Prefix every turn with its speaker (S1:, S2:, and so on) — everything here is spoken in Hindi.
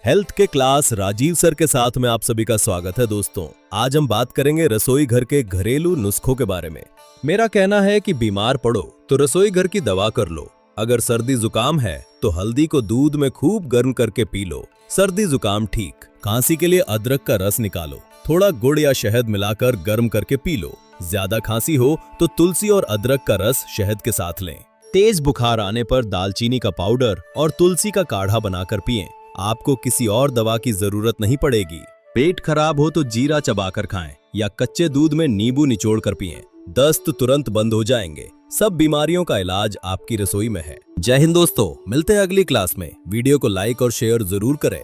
S1: हेल्थ के क्लास राजीव सर के साथ में आप सभी का स्वागत है दोस्तों। आज हम बात करेंगे रसोई घर के घरेलू नुस्खों के बारे में। मेरा कहना है कि बीमार पड़ो तो रसोई घर की दवा कर लो। अगर सर्दी जुकाम है तो हल्दी को दूध में खूब गर्म करके पी लो, सर्दी जुकाम ठीक। खांसी के लिए अदरक का रस निकालो, थोड़ा गुड़ या शहद मिलाकर गर्म करके पी लो। ज्यादा खांसी हो तो तुलसी और अदरक का रस शहद के साथ लें। तेज बुखार आने पर दालचीनी का पाउडर और तुलसी का काढ़ा बनाकर पिएं। आपको किसी और दवा की जरूरत नहीं पड़ेगी। पेट खराब हो तो जीरा चबाकर खाएं या कच्चे दूध में नींबू निचोड़ कर पिएं। दस्त तुरंत बंद हो जाएंगे। सब बीमारियों का इलाज आपकी रसोई में है। जय हिंद दोस्तों, मिलते हैं अगली क्लास में। वीडियो को लाइक और शेयर जरूर करें।